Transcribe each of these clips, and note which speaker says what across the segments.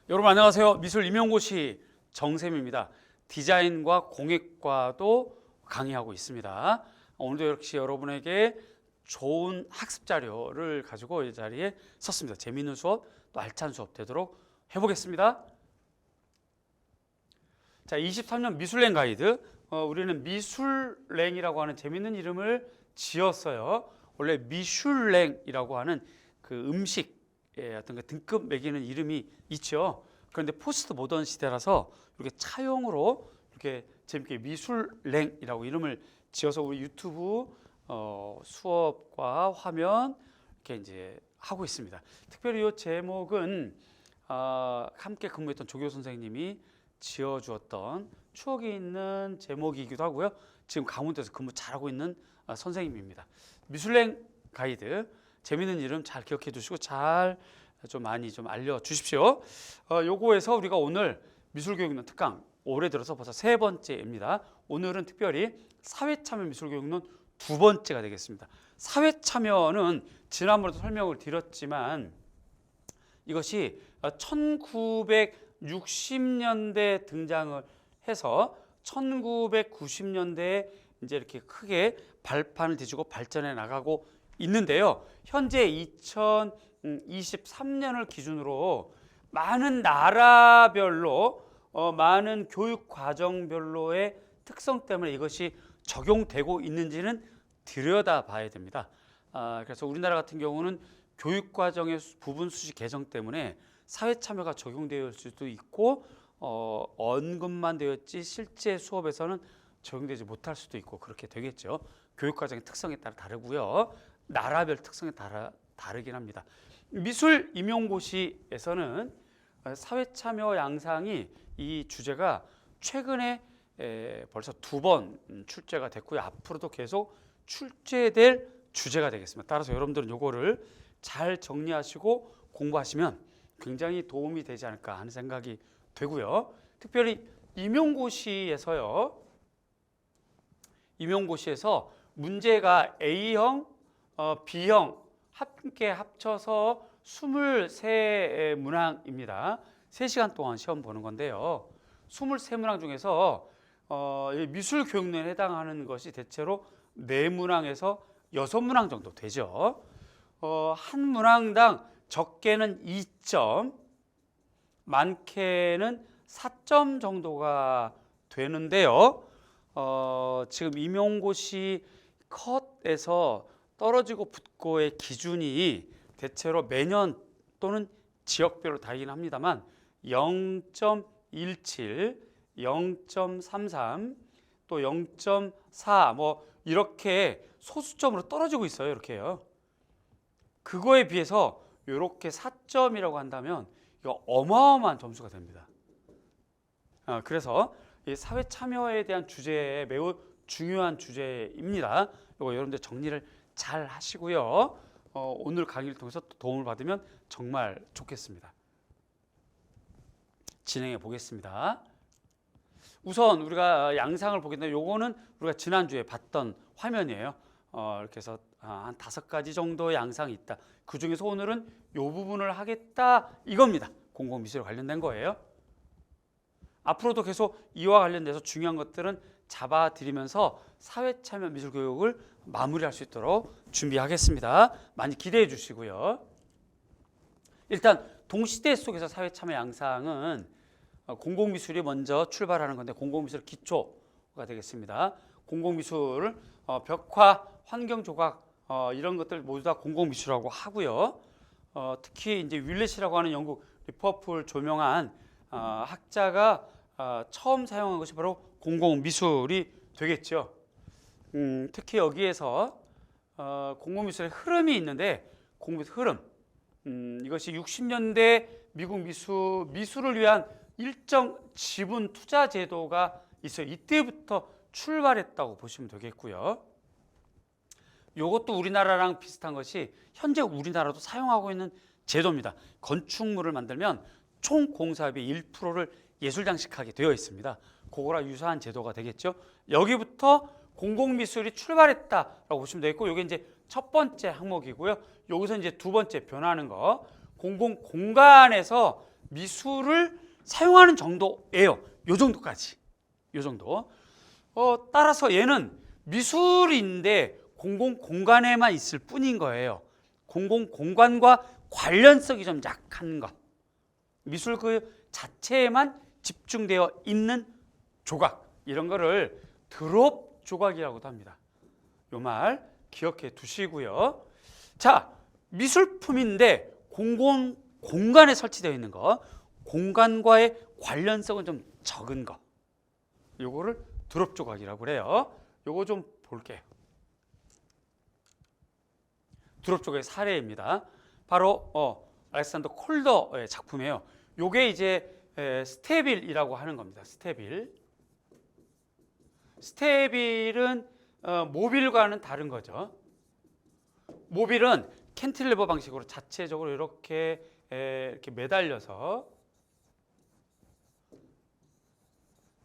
Speaker 1: 여러분 안녕하세요. 미술 임용고시 정쌤입니다. 디자인과 공예과도 강의하고 있습니다. 오늘도 역시 여러분에게 좋은 학습 자료를 가지고 이 자리에 섰습니다. 재미있는 수업, 또 알찬 수업 되도록 해보겠습니다. 자, 23년 미술랭 가이드. 우리는 미술랭이라고 하는 재미있는 이름을 지었어요. 원래 미슐랭이라고 하는 그 음식 어떤 그 등급 매기는 이름이 있죠. 그런데 포스트 모던 시대라서 이렇게 차용으로 이렇게 재밌게 미술랭이라고 이름을 지어서 우리 유튜브 수업과 화면 이렇게 이제 하고 있습니다. 특별히 이 제목은 함께 근무했던 조교 선생님이 지어주었던 추억이 있는 제목이기도 하고요. 지금 강원도에서 근무 잘하고 있는 선생님입니다. 미술랭 가이드. 재밌는 이름 잘 기억해 두시고 잘 좀 많이 좀 알려주십시오. 요거에서 우리가 오늘 미술교육론 특강 올해 들어서 벌써 세 번째입니다. 오늘은 특별히 사회참여 미술교육론 두 번째가 되겠습니다. 사회참여는 지난번에도 설명을 드렸지만 이것이 1960년대 등장을 해서 1990년대에 이제 이렇게 크게 발판을 뒤지고 발전해 나가고 있는데요. 현재 2023년을 기준으로 많은 나라별로 많은 교육 과정별로의 특성 때문에 이것이 적용되고 있는지는 들여다봐야 됩니다. 그래서 우리나라 같은 경우는 교육 과정의 부분 수시 개정 때문에 사회 참여가 적용되어 있을 수도 있고 언급만 되었지 실제 수업에서는 적용되지 못할 수도 있고 그렇게 되겠죠. 교육 과정의 특성에 따라 다르고요. 나라별 특성에 따라 다르긴 합니다. 미술 임용고시에서는 사회참여 양상이 이 주제가 최근에 벌써 두 번 출제가 됐고요. 앞으로도 계속 출제될 주제가 되겠습니다. 따라서 여러분들은 이거를 잘 정리하시고 공부하시면 굉장히 도움이 되지 않을까 하는 생각이 되고요. 특별히 임용고시에서요. 임용고시에서 문제가 A형, B형 함께 합쳐서 23문항입니다. 3시간 동안 시험 보는 건데요. 23문항 중에서 미술교육론에 해당하는 것이 대체로 4문항에서 6문항 정도 되죠. 한 문항당 적게는 2점, 많게는 4점 정도가 되는데요. 지금 임용고시 컷에서 떨어지고 붙고의 기준이 대체로 매년 또는 지역별로 다르긴 합니다만 0.17, 0.33, 또 0.4 뭐 이렇게 소수점으로 떨어지고 있어요. 이렇게요. 그거에 비해서 이렇게 4점이라고 한다면 이거 어마어마한 점수가 됩니다. 그래서 이 사회 참여에 대한 주제에 매우 중요한 주제입니다. 이거 여러분들 정리를 잘 하시고요. 오늘 강의를 통해서 도움을 받으면 정말 좋겠습니다. 진행해 보겠습니다. 우선 우리가 양상을 보겠는데 요거는 우리가 지난주에 봤던 화면이에요. 이렇게 해서 한 5가지 정도의 양상이 있다. 그 중에서 오늘은 요 부분을 하겠다 이겁니다. 공공미술에 관련된 거예요. 앞으로도 계속 이와 관련돼서 중요한 것들은 잡아드리면서 사회참여 미술교육을 마무리할 수 있도록 준비하겠습니다. 많이 기대해 주시고요. 일단 동시대 속에서 사회참여 양상은 공공미술이 먼저 출발하는 건데 공공미술 기초가 되겠습니다. 공공미술을 벽화, 환경조각 이런 것들 모두 다 공공미술이라고 하고요. 특히 이제 윌렛이라고 하는 영국 리퍼풀 조명한 학자가 처음 사용한 것이 바로 공공미술이 되겠죠. 특히 여기에서 공공미술의 흐름이 있는데 공공미술 흐름 이것이 60년대 미국 미술을 위한 일정 지분 투자 제도가 있어요. 이때부터 출발했다고 보시면 되겠고요. 이것도 우리나라랑 비슷한 것이 현재 우리나라도 사용하고 있는 제도입니다. 건축물을 만들면 총 공사비 1%를 예술장식하게 되어 있습니다. 그거랑 유사한 제도가 되겠죠. 여기부터 공공미술이 출발했다라고 보시면 되겠고, 이게 이제 첫 번째 항목이고요. 여기서 이제 두 번째 변하는 거, 공공공간에서 미술을 사용하는 정도예요. 요 정도까지. 요 정도. 따라서 얘는 미술인데 공공 공간에만 있을 뿐인 거예요. 공공 공간과 관련성이 좀 약한 것. 미술 그 자체에만 집중되어 있는 조각. 이런 거를 드롭 조각이라고도 합니다. 요 말 기억해 두시고요. 자, 미술품인데 공공 공간에 설치되어 있는 거, 공간과의 관련성은 좀 적은 거, 요거를 드롭 조각이라고 그래요. 요거 좀 볼게요. 드롭 조각의 사례입니다. 바로 알렉산더 콜더의 작품이에요. 요게 이제 스테빌이라고 하는 겁니다. 스테빌은 모빌과는 다른 거죠. 모빌은 캔틸리버 방식으로 자체적으로 이렇게 매달려서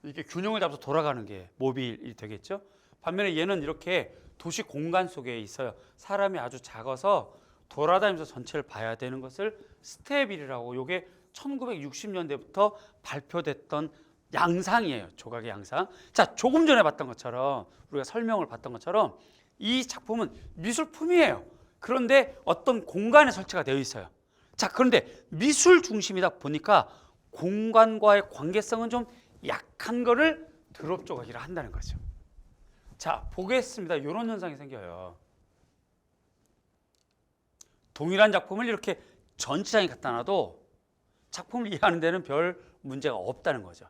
Speaker 1: 이렇게 균형을 잡아서 돌아가는 게 모빌이 되겠죠. 반면에 얘는 이렇게 도시 공간 속에 있어요. 사람이 아주 작아서 돌아다니면서 전체를 봐야 되는 것을 스테빌이라고, 요게 1960년대부터 발표됐던 양상이에요. 조각의 양상. 자, 조금 전에 봤던 것처럼, 우리가 설명을 봤던 것처럼 이 작품은 미술품이에요. 그런데 어떤 공간에 설치가 되어 있어요. 자, 그런데 미술 중심이다 보니까 공간과의 관계성은 좀 약한 거를 드롭 조각이라 한다는 거죠. 자, 보겠습니다. 이런 현상이 생겨요. 동일한 작품을 이렇게 전시장에 갖다 놔도 작품을 이해하는 데는 별 문제가 없다는 거죠.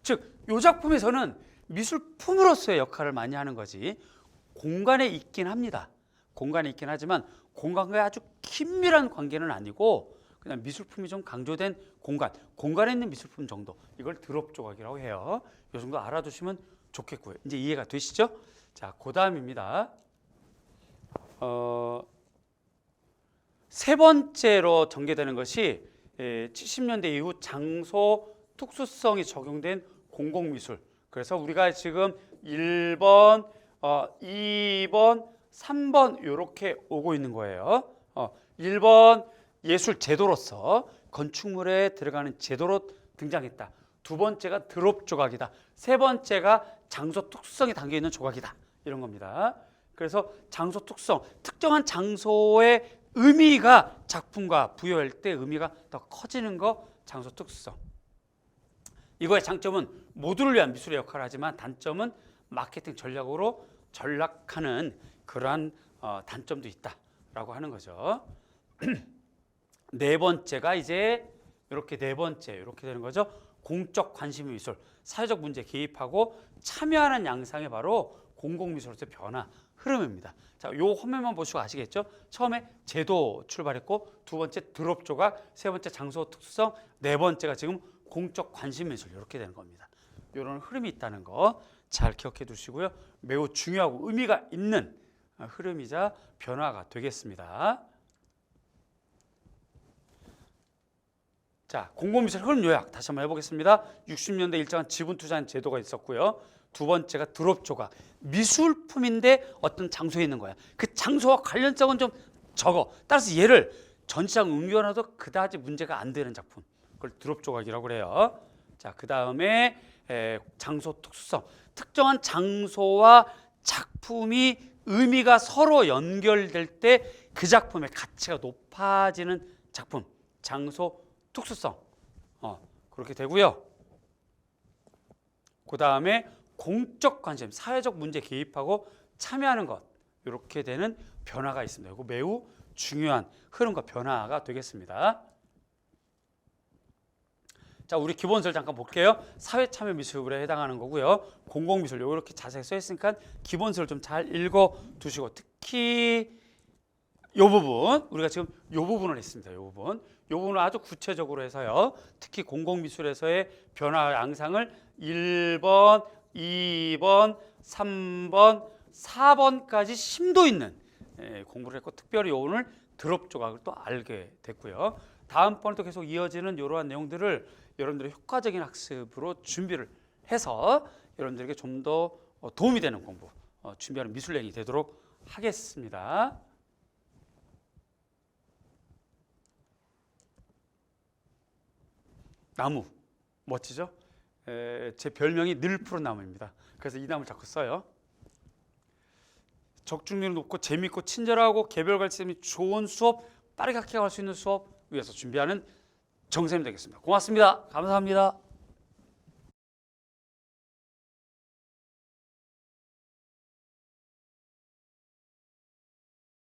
Speaker 1: 즉, 이 작품에서는 미술품으로서의 역할을 많이 하는 거지, 공간에 있긴 합니다. 공간에 있긴 하지만 공간과의 아주 긴밀한 관계는 아니고 그냥 미술품이 좀 강조된 공간에 있는 미술품 정도, 이걸 드롭 조각이라고 해요. 이 정도 알아두시면 좋겠고요. 이제 이해가 되시죠? 자, 그 다음입니다. 세 번째로 전개되는 것이 70년대 이후 장소 특수성이 적용된 공공미술. 그래서 우리가 지금 1번, 2번, 3번 이렇게 오고 있는 거예요. 1번 예술 제도로서 건축물에 들어가는 제도로 등장했다. 두 번째가 드롭 조각이다. 세 번째가 장소 특수성이 담겨 있는 조각이다. 이런 겁니다. 그래서 장소 특성, 특정한 장소의 의미가 작품과 부여할 때 의미가 더 커지는 거, 장소 특수성. 이거의 장점은 모두를 위한 미술의 역할을 하지만 단점은 마케팅 전략으로 전락하는 그러한 단점도 있다라고 하는 거죠. 네 번째가 이제 이렇게 이렇게 되는 거죠. 공적 관심 미술, 사회적 문제에 개입하고 참여하는 양상이 바로 공공미술로서의 변화, 흐름입니다. 자, 요 화면만 보시고 아시겠죠? 처음에 제도 출발했고, 두 번째 드롭 조각, 세 번째 장소 특수성, 네 번째가 지금 공적 관심 미술, 이렇게 되는 겁니다. 이런 흐름이 있다는 거 잘 기억해 두시고요. 매우 중요하고 의미가 있는 흐름이자 변화가 되겠습니다. 자, 공공미술 흐름 요약 다시 한번 해보겠습니다. 60년대 일정한 지분 투자한 제도가 있었고요. 두 번째가 드롭 조각, 미술품인데 어떤 장소에 있는 거야. 그 장소와 관련성은 좀 적어. 따라서 얘를 전시장 옮겨놔도 그다지 문제가 안 되는 작품, 그걸 드롭 조각이라고 그래요. 자, 그 다음에 장소 특수성, 특정한 장소와 작품이 의미가 서로 연결될 때 그 작품의 가치가 높아지는 작품, 장소 특수성, 그렇게 되고요. 그 다음에 공적 관심, 사회적 문제에 개입하고 참여하는 것, 이렇게 되는 변화가 있습니다. 이거 매우 중요한 흐름과 변화가 되겠습니다. 자, 우리 기본설 잠깐 볼게요. 사회참여 미술에 해당하는 거고요. 공공미술, 이렇게 자세히 써 있으니까 기본설을 좀 잘 읽어 두시고, 특히 이 부분, 우리가 지금 이 부분을 했습니다. 이 부분을 아주 구체적으로 해서요. 특히 공공미술에서의 변화 양상을 1번, 2번, 3번, 4번까지 심도 있는 공부를 했고, 특별히 오늘 드롭 조각을 또 알게 됐고요. 다음번에도 계속 이어지는 이러한 내용들을 여러분들의 효과적인 학습으로 준비를 해서 여러분들에게 좀 더 도움이 되는 공부, 준비하는 미술랭이 되도록 하겠습니다. 나무 멋지죠? 제 별명이 늘 푸른 나무입니다. 그래서 이 나무를 자꾸 써요. 적중률이 높고 재미있고 친절하고 개별 가르침이 좋은 수업, 빠르게 학교갈 수 있는 수업 위해서 준비하는 정쌤이 되겠습니다. 고맙습니다. 감사합니다.